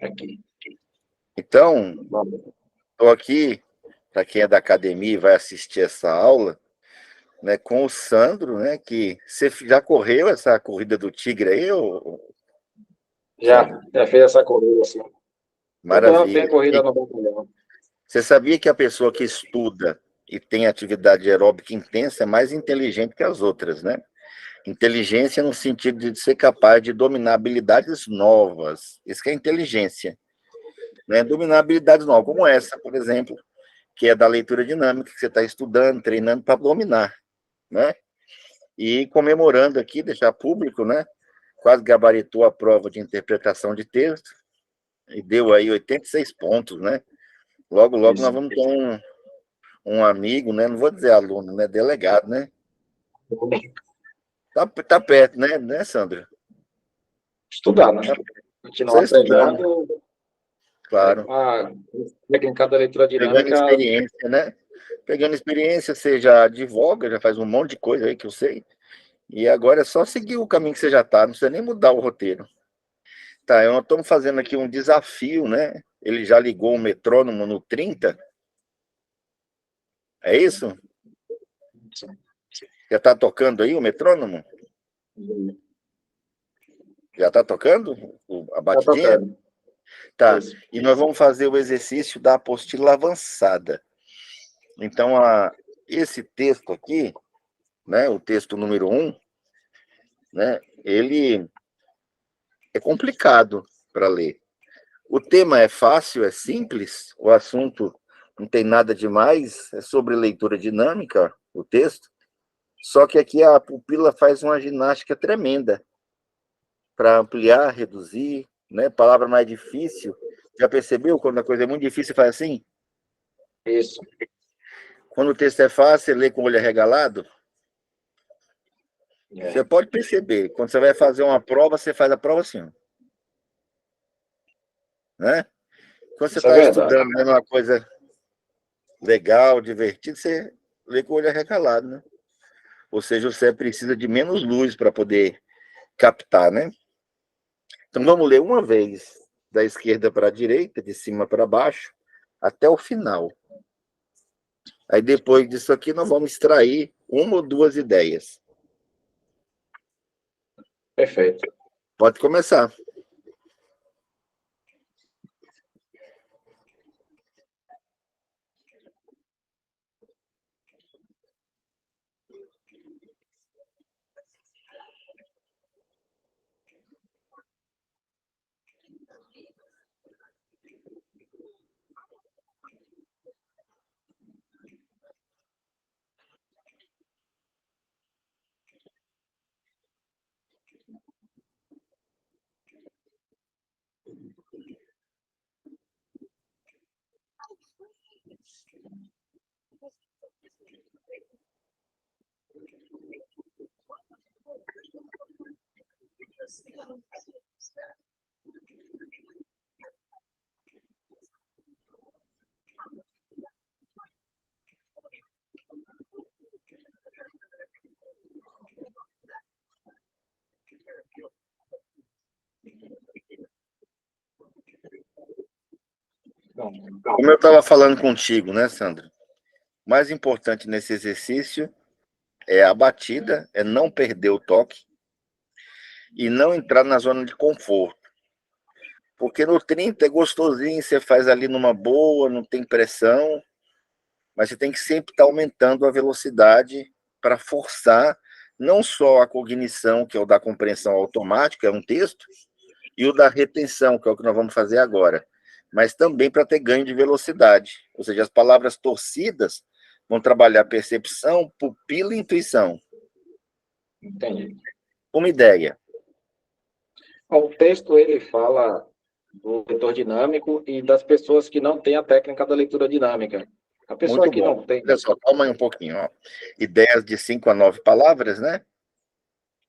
aqui. Então, Vamos. estou aqui, para quem é da academia e vai assistir essa aula, né, com o Sandro, né, que você já correu essa corrida do Tigre aí, Sandro? Já fez essa corrida, assim. Não, tem Maravilha. corrida no batalhão. Você sabia que a pessoa que estuda e tem atividade aeróbica intensa é mais inteligente que as outras, né? Inteligência no sentido de ser capaz de dominar habilidades novas. Isso que é inteligência, né? Dominar habilidades novas, como essa, por exemplo, que é da leitura dinâmica, que você está estudando, treinando para dominar, né? E comemorando aqui, deixar público, né? Quase gabaritou a prova de interpretação de texto e deu aí 86 pontos, né? Logo, logo nós Isso. vamos ter um amigo, né? Não vou dizer aluno, né? Delegado, né? Tá perto, né, Sandra? Estudar, né? Tá Continuar você estudando, treinando, claro. a técnica da leitura Pegando dinâmica. experiência, né? Pegando experiência, você já advoga, já faz um monte de coisa aí que eu sei. E agora é só seguir o caminho que você já está, não precisa nem mudar o roteiro. Tá, eu estamos fazendo aqui um desafio, né? Ele já ligou o metrônomo no 30, é isso? Já está tocando aí o metrônomo? Já está tocando a Tá batidinha? tocando. Tá, Isso. e nós vamos fazer o exercício da apostila avançada. Então, esse texto aqui, né, o texto número 1, né, ele é complicado para ler. O tema é fácil, é simples, o assunto não tem nada demais, é sobre leitura dinâmica, o texto, só que aqui a pupila faz uma ginástica tremenda para ampliar, reduzir, né? Palavra mais difícil. Já percebeu quando a coisa é muito difícil, faz assim? Isso. Quando o texto é fácil, você lê com o olho arregalado. Você É. pode perceber, quando você vai fazer uma prova, você faz a prova assim, né? Quando você Isso é está verdade. estudando, vendo uma coisa legal, divertida, você lê com o olho arregalado, né? Ou seja, você precisa de menos luz para poder captar, né? Então vamos ler uma vez, da esquerda para a direita, de cima para baixo, até o final. Aí depois disso aqui nós vamos extrair uma ou duas ideias. Perfeito. Pode começar. Como eu estava falando contigo, né, Sandra? O mais importante nesse exercício é a batida, é não perder o toque e não entrar na zona de conforto. Porque no 30 é gostosinho, você faz ali numa boa, não tem pressão, mas você tem que sempre estar aumentando a velocidade para forçar não só a cognição, que é o da compreensão automática, é um texto, e o da retenção, que é o que nós vamos fazer agora, mas também para ter ganho de velocidade. Ou seja, as palavras torcidas vão trabalhar percepção, pupila e intuição. Entendi. Uma ideia. Bom, o texto ele fala do leitor dinâmico e das pessoas que não têm a técnica da leitura dinâmica. A pessoa Muito que bom. não tem. Olha só, calma aí um pouquinho. Ó. Ideias de 5 a 9 palavras, né?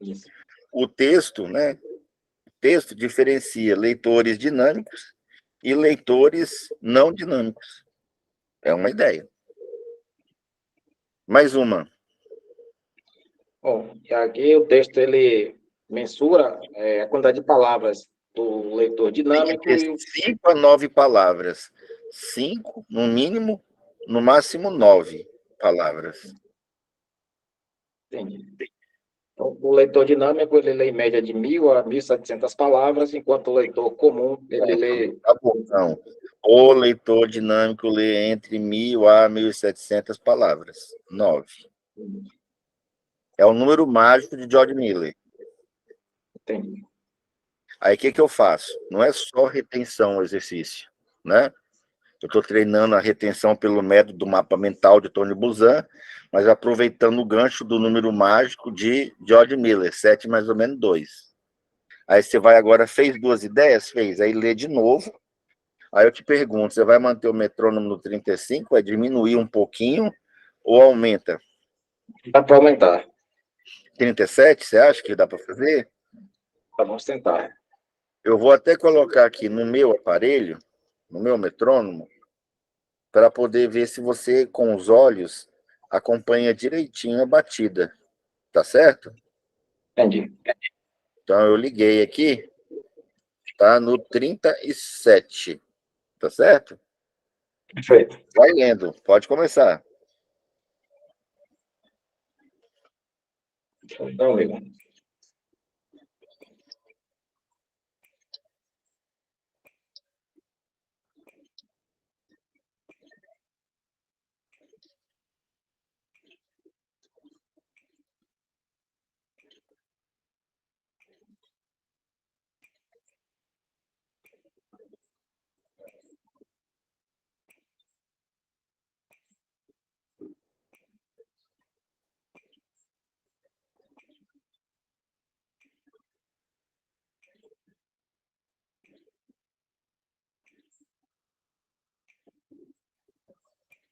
Isso. O texto, né? O texto diferencia leitores dinâmicos e leitores não dinâmicos. É uma ideia. Mais uma. Bom, e aqui o texto ele mensura a quantidade de palavras do leitor Tem que dinâmico ter e 5 a 9 palavras. 5, no mínimo, no máximo 9 palavras. entendi. Então, o leitor dinâmico, ele lê em média de 1.000 a 1.700 palavras, enquanto o leitor comum, ele lê... Tá bom, não. O leitor dinâmico lê entre 1.000 a 1.700 palavras. 9. É o número mágico de George Miller. Entendi. Aí o que eu faço? Não é só retenção o exercício, né? Eu estou treinando a retenção pelo método do mapa mental de Tony Buzan, mas aproveitando o gancho do número mágico de George Miller, 7 mais ou menos 2. Aí você vai agora, fez 2 ideias? Fez. Aí lê de novo. Aí eu te pergunto, você vai manter o metrônomo no 35? Vai diminuir um pouquinho ou aumenta? Dá para aumentar. 37, você acha que dá para fazer? Tá, vamos tentar. Eu vou até colocar aqui no meu aparelho, no meu metrônomo, para poder ver se você, com os olhos, acompanha direitinho a batida. Tá certo? Entendi. Então eu liguei aqui, tá no 37. Tá certo? Perfeito. Vai lendo, pode começar. Então, amigo.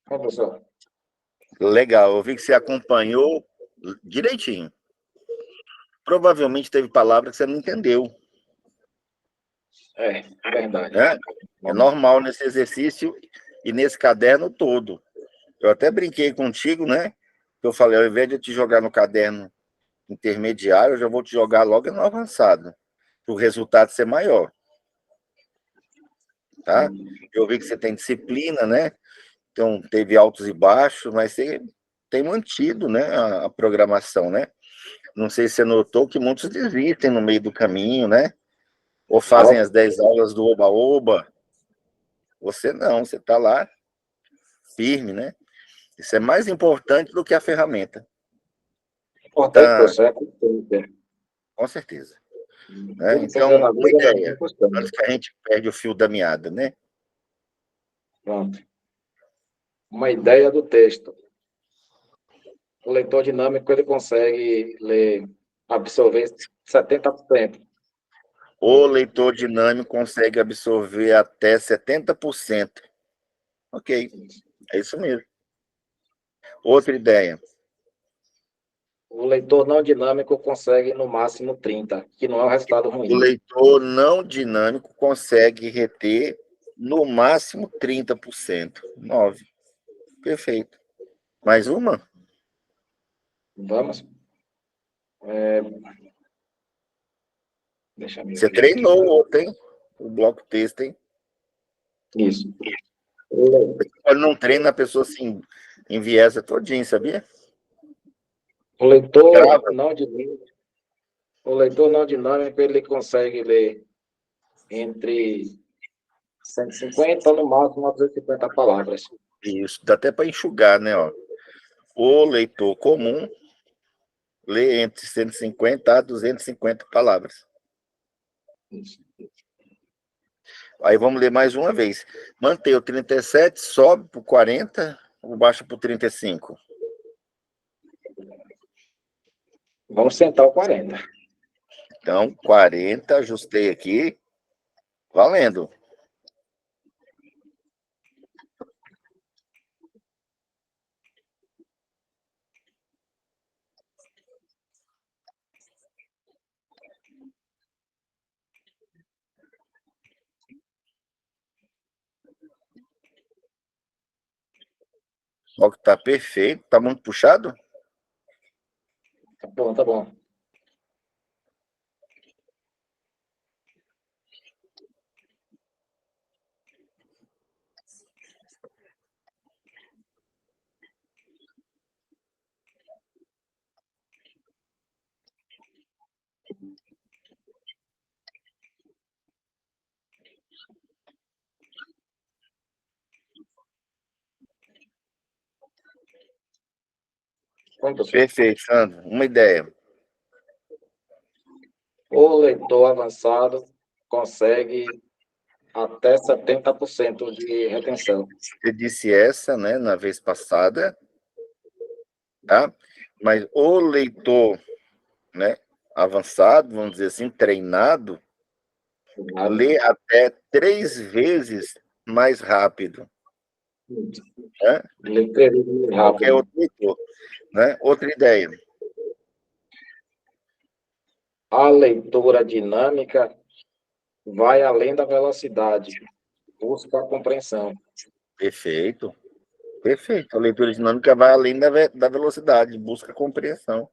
Bom, pessoal. Legal, eu vi que você acompanhou direitinho. Provavelmente teve palavras que você não entendeu, É verdade. né? É normal nesse exercício e nesse caderno todo. Eu até brinquei contigo, né? Eu falei, ao invés de eu te jogar no caderno intermediário, eu já vou te jogar logo no avançado, para o resultado ser maior, tá? Eu vi que você tem disciplina, né? Então, teve altos e baixos, mas você tem mantido, né, a programação, né? Não sei se você notou que muitos desistem no meio do caminho, né? Ou fazem as 10 aulas do oba-oba. Você não, você está lá firme, né? Isso é mais importante do que a ferramenta. Importante, Tá, professor, é costume. com certeza. Né? Tudo que você fizer Então, na uma vida é ideia, costume. antes que a gente perde o fio da meada, né? Pronto. Uma ideia do texto. O leitor dinâmico, ele consegue ler, absorver 70%. O leitor dinâmico consegue absorver até 70%. Ok, é isso mesmo. Outra ideia. O leitor não dinâmico consegue no máximo 30%, que não é um resultado O ruim. leitor não dinâmico consegue reter no máximo 30%. 9. Perfeito. Mais uma? Vamos? Deixa eu Você ver aqui. treinou ontem o bloco texto, hein? Isso. O Quando não treina, a pessoa se enviesa todinho, sabia? o leitor Grava. não dinâmico, o leitor não dinâmico, ele consegue ler entre 150, no máximo, a 250 palavras. Isso, dá até para enxugar, né? Ó. O leitor comum lê entre 150 a 250 palavras. Isso. Aí vamos ler mais uma vez. Mantém o 37, sobe para o 40 ou baixa para o 35? Vamos sentar o 40. Então, 40, ajustei aqui. Valendo. Ó, que tá perfeito. Tá muito puxado? Tá bom, tá bom. Vamos, professor. Perfeito, Sandro. Uma ideia. O leitor avançado consegue até 70% de retenção. Você disse essa, né, na vez passada, tá? Mas o leitor, né, avançado, vamos dizer assim, treinado, lê até 3 vezes mais rápido, né? Qualquer Rápido. outro leitor, né? Outra ideia. A leitura dinâmica vai além da velocidade, busca a compreensão. Perfeito. Perfeito. A leitura dinâmica vai além da velocidade, busca compreensão.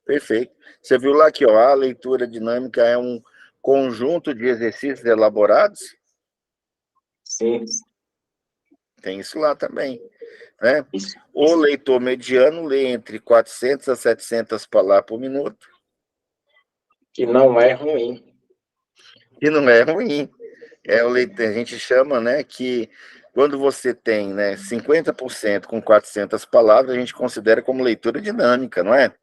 Perfeito. Você viu lá que ó, a leitura dinâmica é um conjunto de exercícios elaborados? Sim. Tem isso lá também, né? Isso. O leitor mediano lê entre 400 a 700 palavras por minuto. Que não é ruim. E não é ruim. É o leitor, a gente chama, né, que quando você tem, né, 50% com 400 palavras, a gente considera como leitura dinâmica, não é?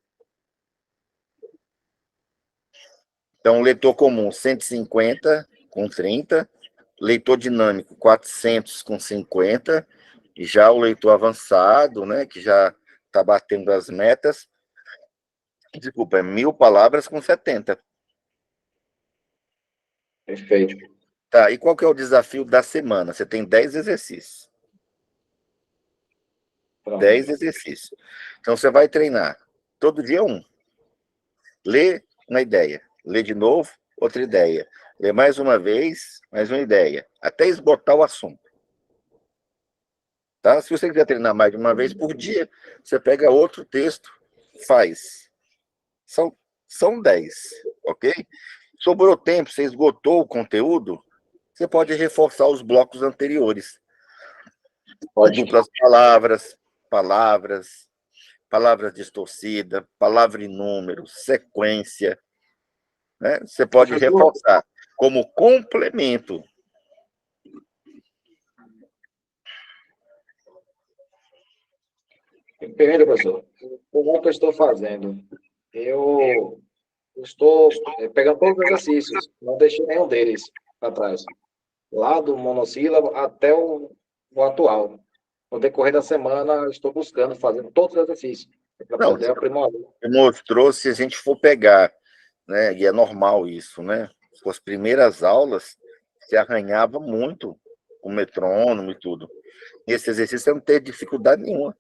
Então, leitor comum, 150 com 30, leitor dinâmico, 400 com 50, e já o leitor avançado, né, que já está batendo as metas, desculpa, é 1.000 palavras com 70. Perfeito. Tá, e qual que é o desafio da semana? Você tem 10 exercícios. Pronto. 10 exercícios. Então, você vai treinar todo dia um. Lê uma ideia. Lê de novo, outra ideia. Lê mais uma vez, mais uma ideia. Até esgotar o assunto. Tá? Se você quiser treinar mais de uma vez por dia, você pega outro texto, faz. São 10, ok? Sobrou tempo, você esgotou o conteúdo, você pode reforçar os blocos anteriores. Pode. Duplas palavras, palavras distorcidas, palavra em número, sequência. Né? Você pode reforçar como complemento. Primeiro, professor, o que eu estou fazendo? Eu estou pegando todos os exercícios, não deixei nenhum deles para trás. Lá do monossílabo até o atual. No decorrer da semana, eu estou buscando, fazendo todos os exercícios, para Não, poder aprimorar. você mostrou, se a gente for pegar, né, e é normal isso, né? As primeiras aulas, se arranhava muito o metrônomo e tudo. Esse exercício você não teve dificuldade nenhuma.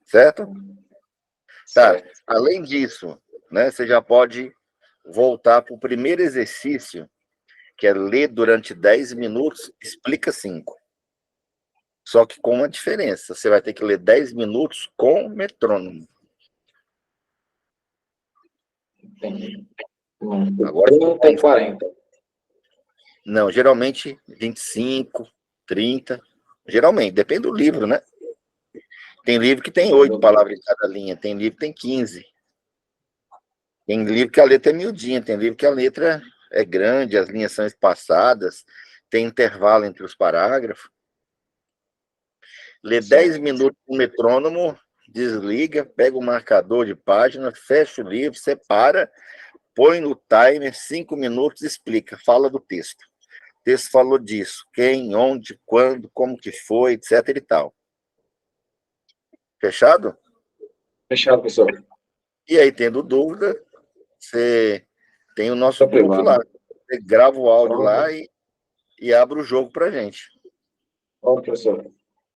Certo? Tá. Certo. Além disso, né, você já pode voltar para o primeiro exercício, que é ler durante 10 minutos, explica 5. Só que com uma diferença. Você vai ter que ler 10 minutos com metrônomo. Entendi. Agora, 30 e 40. não, geralmente 25, 30. Geralmente, depende do livro, né? Tem livro que tem 8 palavras em cada linha, tem livro que tem 15. Tem livro que a letra é miudinha, tem livro que a letra é grande, as linhas são espaçadas, tem intervalo entre os parágrafos. Lê 10 minutos com o metrônomo, desliga, pega o marcador de página, fecha o livro, separa, põe no timer, 5 minutos, explica, fala do texto. O texto falou disso, quem, onde, quando, como que foi, etc e tal. Fechado? Fechado, professor. E aí, tendo dúvida, você tem o nosso Tá grupo privado. lá. Você grava o áudio Pronto. lá e abre o jogo pra gente. Pronto, professor.